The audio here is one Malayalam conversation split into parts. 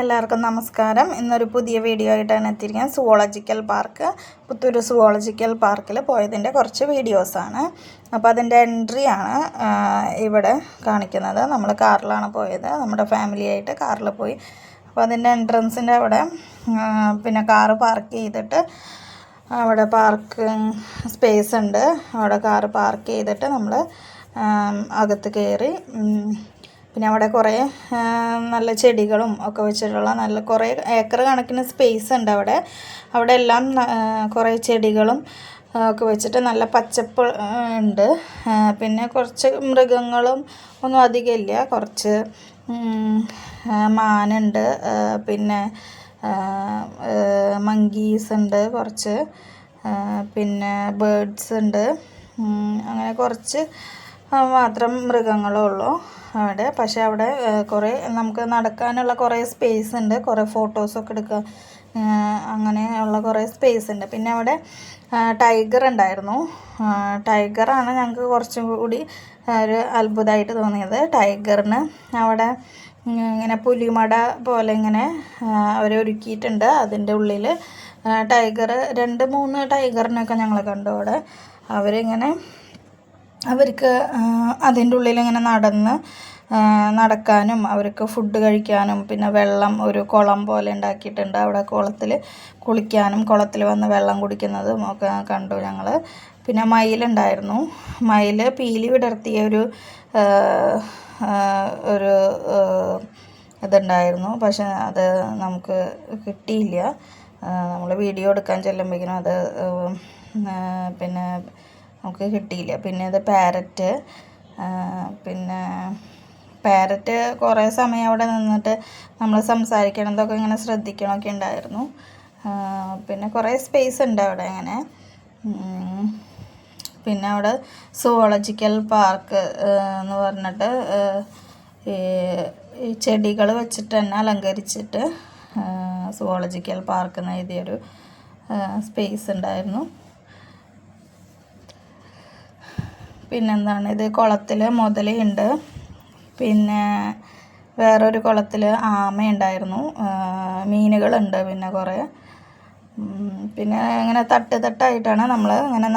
എല്ലാവർക്കും നമസ്കാരം. ഇന്നൊരു പുതിയ വീഡിയോ ആയിട്ടാണ് എത്തിയിരിക്കുന്നത്. സുവോളജിക്കൽ പാർക്ക്, പുത്തൂർ സുവോളജിക്കൽ പാർക്കിൽ പോയതിൻ്റെ കുറച്ച് വീഡിയോസാണ്. അപ്പോൾ അതിൻ്റെ എൻട്രിയാണ് ഇവിടെ കാണിക്കുന്നത്. നമ്മൾ കാറിലാണ് പോയത്, നമ്മുടെ ഫാമിലിയായിട്ട് കാറിൽ പോയി. അപ്പോൾ അതിൻ്റെ എൻട്രൻസിൻ്റെ അവിടെ പിന്നെ കാറ് പാർക്ക് ചെയ്തിട്ട് അവിടെ പാർക്കിംഗ് സ്പേസ് ഉണ്ട്. അവിടെ കാറ് പാർക്ക് ചെയ്തിട്ട് നമ്മൾ അകത്ത് കയറി. പിന്നെ അവിടെ കുറേ നല്ല ചെടികളും ഒക്കെ വെച്ചിട്ടുള്ള നല്ല കുറേ ഏക്കർ കണക്കിന് സ്പേസ് ഉണ്ട് അവിടെ എല്ലാം കുറേ ചെടികളും ഒക്കെ വെച്ചിട്ട് നല്ല പച്ചപ്പ് ഉണ്ട്. പിന്നെ കുറച്ച് മൃഗങ്ങളും ഒന്നും അധികമില്ല. കുറച്ച് മാനുണ്ട്, പിന്നെ മങ്കീസ് ഉണ്ട് കുറച്ച്, പിന്നെ ബേർഡ്സ് ഉണ്ട്. അങ്ങനെ കുറച്ച് മാത്രം മൃഗങ്ങളേ ഉള്ളൂ അവിടെ. പക്ഷേ അവിടെ കുറേ നമുക്ക് നടക്കാനുള്ള കുറേ സ്പേസ് ഉണ്ട്, കുറേ ഫോട്ടോസൊക്കെ എടുക്കുക, അങ്ങനെയുള്ള കുറേ സ്പേസ് ഉണ്ട്. പിന്നെ അവിടെ ടൈഗർ ഉണ്ടായിരുന്നു. ടൈഗറാണ് ഞങ്ങൾക്ക് കുറച്ചും കൂടി ഒരു അത്ഭുതമായിട്ട് തോന്നിയത്. ടൈഗറിന് അവിടെ ഇങ്ങനെ പുലിമട പോലെ ഇങ്ങനെ അവരൊരുക്കിയിട്ടുണ്ട്. അതിൻ്റെ ഉള്ളിൽ ടൈഗർ 2-3 ടൈഗറിനൊക്കെ ഞങ്ങൾ കണ്ടു അവിടെ. അവർക്ക് അതിൻ്റെ ഉള്ളിലിങ്ങനെ നടക്കാനും അവർക്ക് ഫുഡ് കഴിക്കാനും, പിന്നെ വെള്ളം ഒരു കുളം പോലെ ഉണ്ടാക്കിയിട്ടുണ്ട്. അവിടെ കുളത്തിൽ കുളിക്കാനും കുളത്തിൽ വന്ന് വെള്ളം കുടിക്കുന്നതും ഒക്കെ കണ്ടു ഞങ്ങൾ. പിന്നെ മയിലുണ്ടായിരുന്നു. മയിൽ പീലി വിടർത്തിയ ഒരു ഇതുണ്ടായിരുന്നു. പക്ഷെ അത് നമുക്ക് കിട്ടിയില്ല. നമ്മൾ വീഡിയോ എടുക്കാൻ ചെല്ലുമ്പോഴേക്കും അത് പിന്നെ നമുക്ക് കിട്ടിയില്ല. പിന്നെ അത് പാരറ്റ്. പിന്നെ പാരറ്റ് കുറേ സമയം അവിടെ നിന്നിട്ട് നമ്മൾ സംസാരിക്കണതൊക്കെ ഇങ്ങനെ ശ്രദ്ധിക്കണമൊക്കെ ഉണ്ടായിരുന്നു. പിന്നെ കുറേ സ്പേസ് ഉണ്ട് അവിടെ അങ്ങനെ. പിന്നെ അവിടെ സുവോളജിക്കൽ പാർക്ക് എന്ന് പറഞ്ഞിട്ട് ഈ ചെടികൾ വെച്ചിട്ട് തന്നെ അലങ്കരിച്ചിട്ട് സുവോളജിക്കൽ പാർക്ക് എന്ന് എഴുതിയൊരു സ്പേസ് ഉണ്ടായിരുന്നു. പിന്നെന്താണ്, ഇത് കുളത്തിൽ മുതലയുണ്ട്. പിന്നെ വേറൊരു കുളത്തിൽ ആമയുണ്ടായിരുന്നു. മീനുകളുണ്ട് പിന്നെ കുറേ. പിന്നെ ഇങ്ങനെ തട്ടായിട്ടാണ് നമ്മൾ ഇങ്ങനെ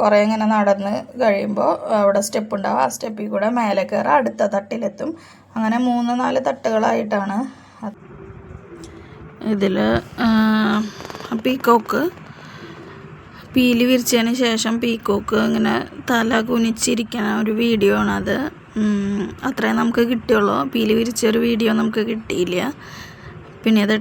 കുറേ ഇങ്ങനെ നടന്ന് കഴിയുമ്പോൾ അവിടെ സ്റ്റെപ്പ് ഉണ്ടാവും. ആ സ്റ്റെപ്പിൽ കൂടെ മേലെ കയറി അടുത്ത തട്ടിലെത്തും. അങ്ങനെ 3-4 തട്ടുകളായിട്ടാണ്. ഇതിൽ പീക്കോക്ക് പീലി വിരിച്ചതിന് ശേഷം പീക്കോക്ക് ഇങ്ങനെ തല കുനിച്ചിരിക്കുന്ന ഒരു വീഡിയോ ആണത്. അത്രയും നമുക്ക് കിട്ടിയുള്ളൂ. പീലി വിരിച്ചൊരു വീഡിയോ നമുക്ക് കിട്ടിയില്ല. പിന്നെ ഇത്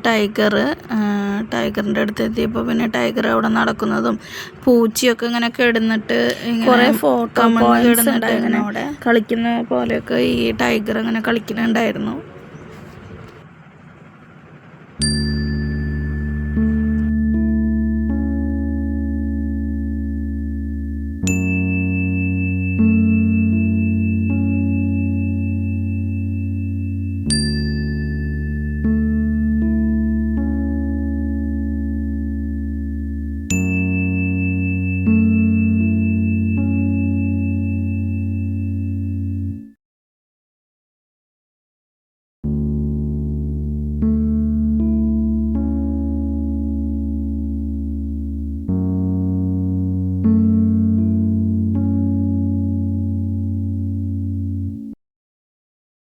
ടൈഗറിൻ്റെ അടുത്ത് എത്തിയപ്പോൾ പിന്നെ ടൈഗർ അവിടെ നടക്കുന്നതും പൂച്ചയൊക്കെ ഇങ്ങനെ കിടന്നിട്ട് കുറേ ഫോട്ടോ കിടന്നിട്ട് ഇങ്ങനെ അവിടെ കളിക്കുന്ന പോലെയൊക്കെ ഈ ടൈഗർ ഇങ്ങനെ കളിക്കുന്നുണ്ടായിരുന്നു.